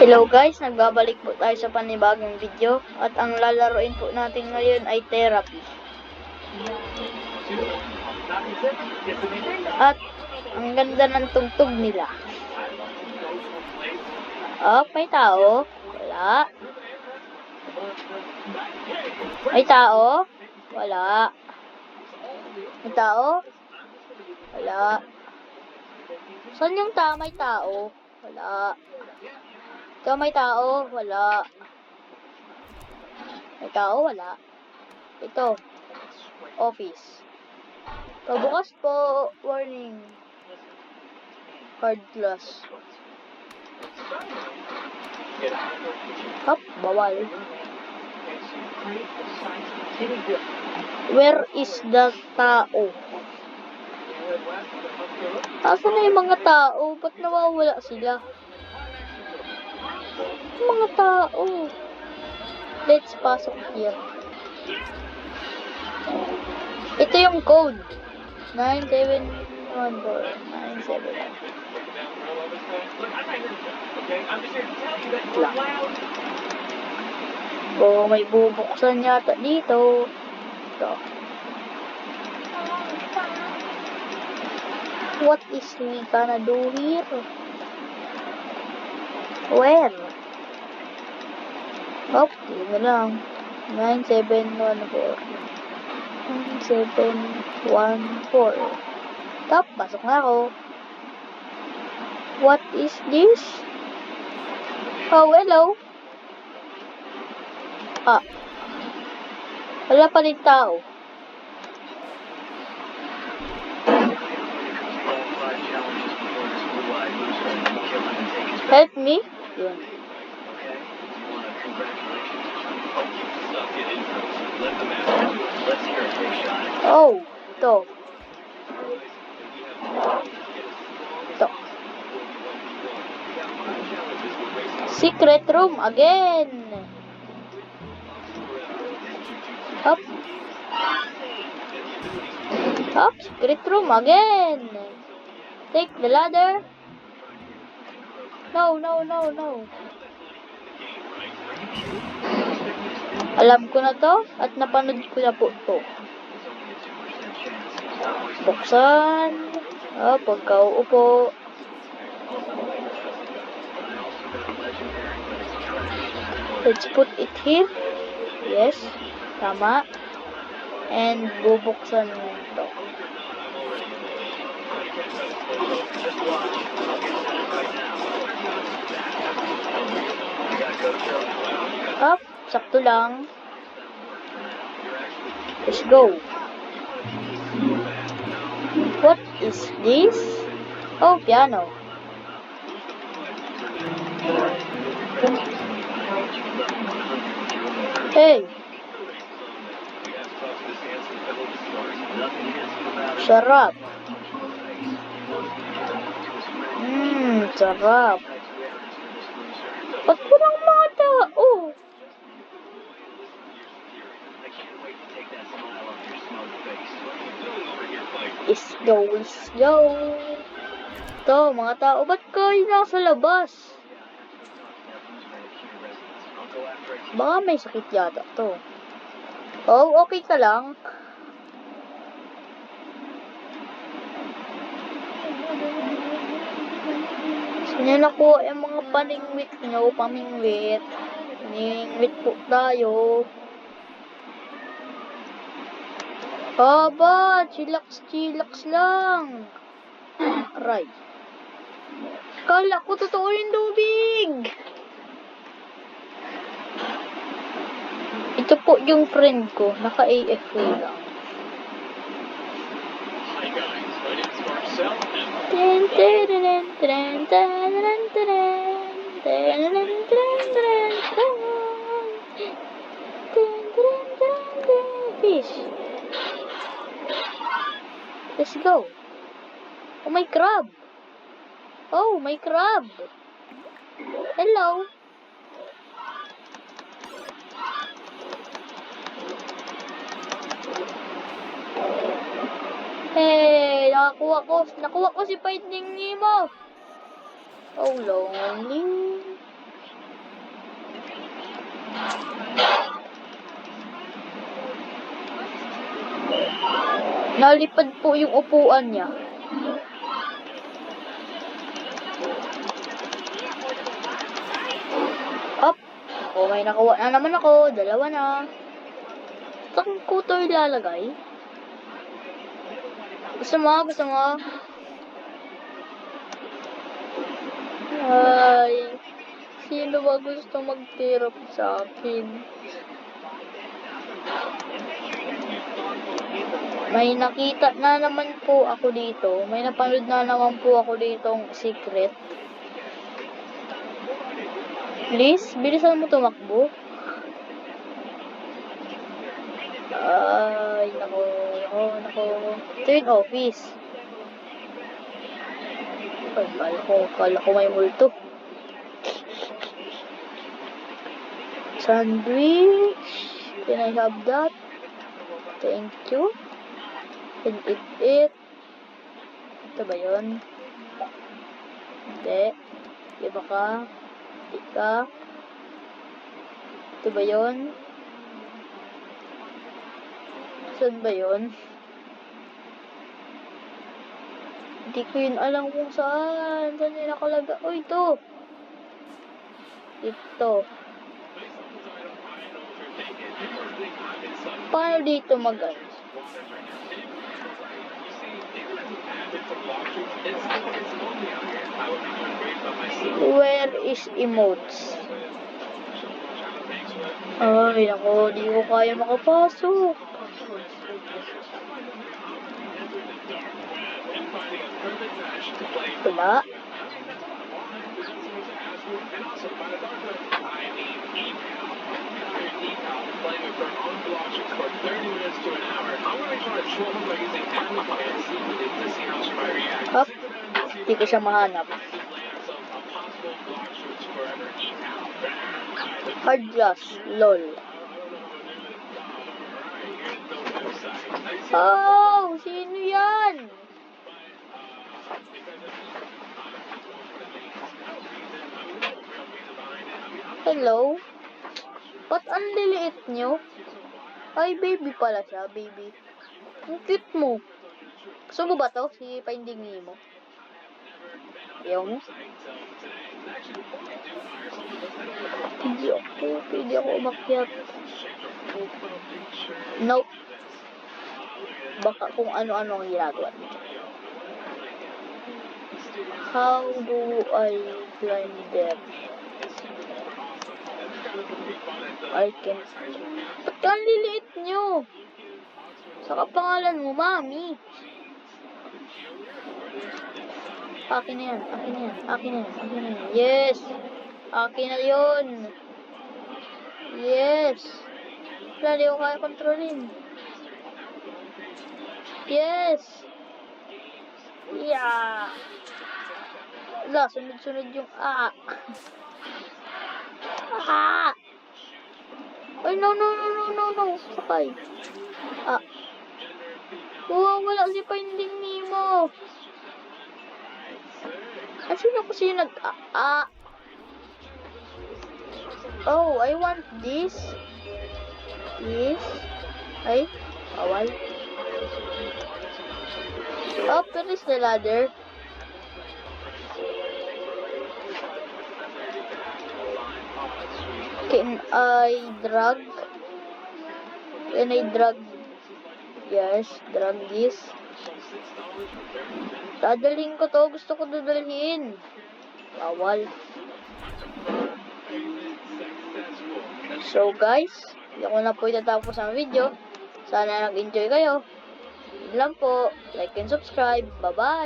Hello guys, nagbabalik po tayo sa panibagong video at ang lalaroin po natin ngayon ay therapy. At ang ganda ng tugtog nila. Oh, may tao? Wala. May tao? Wala. May tao? Wala. Saan yung may tao? Wala. Ikaw may tao? Wala. May tao? Wala. Ito. Office. Pabukas po. Warning. Hard glass. Hop, bawal. Where is the tao? Asan na yung mga tao? Ba't nawawala sila? Mga tao. Let's pasok here. Ito yung code. 971497. Oh, may bubuksan yata dito. Ito. What is we gonna do here? Where? Okay, yun na lang. 9714. 9714. Top, pasok na ako. What is this? Oh, hello. Ah. Wala pa rin tao. Help me? Yun. Oh, ito. Ito. Secret room again. Up. Up, secret room again. Take the ladder. No. Alam ko na to at napanood ko na po to. Buksan. Oh, pagkauupo. Let's put it here. Yes, tama. And bubuksan ito. Up, sakto lang. Let's go. What is this? Oh, piano. Hey. Sarap. Sarap. Ba't walang mga tao? Let's go. Ito, mga tao. Ba't kayo nasa labas? Baka may sakit yata to. Oh, okay ka lang. Saan nyo nakuha yung mga paningwit nyo? Pamingwit. Paningwit po tayo. Aba, chillax lang. Aray. Kala ko totoo yung tubig. Ito po yung friend ko. Naka-AFK lang. Fish. Let's go. Oh, may crab. Oh, may crab. Hello. Hey, nakuha ko si Finding Nemo. Oh, lonely. Nalipad po yung upuan niya. Up. O, may nakuha na naman ako. Dalawa na. Saan ko ito ilalagay? Gusto mo? Gusto mo? Ay, sino ba gusto mag-tirap sa akin? May nakita na naman po ako dito. May napanood na naman po ako ditong secret. Please, bilisan mo tumakbo. Ay, nako. Ito yung office. Ay, kala ko may multo. Sandwich. Can I have that? Thank you. Can eat it. Ito ba yun? Hindi. Iba ka. Hindi ka. Ito ba yun? Saan ba yun? Hindi ko yun alam kung saan. Saan yun nakalaga? Oh, ito. Ito. Paano dito mag-ano? Where is emotes? Ay, ako, di ko kaya makapasok. Wala. Hop. Hindi ko siya mahanap. Hard glass. LOL. Oh! Sino yan? Hello? Ba't ang liliit nyo? Ay, baby pala siya, baby. Ang cute mo. Gusto mo ba to? Si Finding Nemo. Yung? Pwede ako umakyat. Nope. Baka kung ano-ano ang ginagawa nito. How do I climb there? I can't. Ba't ang liliit nyo? Saka pangalan mo, Mami. Akin na yan. Yes! Akin na yun. Yes! Wala, di ko kaya kontrolin. Yes! Yeah! Wala, sunod-sunod yung Ay, no. Sakay. Wala si Finding Nemo. Sino Oh, I want this. This. Ay, bawal. Oh, where is the ladder? Can I drag? Yes, drag this. Dadalhin ko to. Gusto ko dadalhin. Bawal. So guys, hindi ko na po itatapos ang video. Sana nag-enjoy kayo. Yun lang po. Like and subscribe. Bye-bye.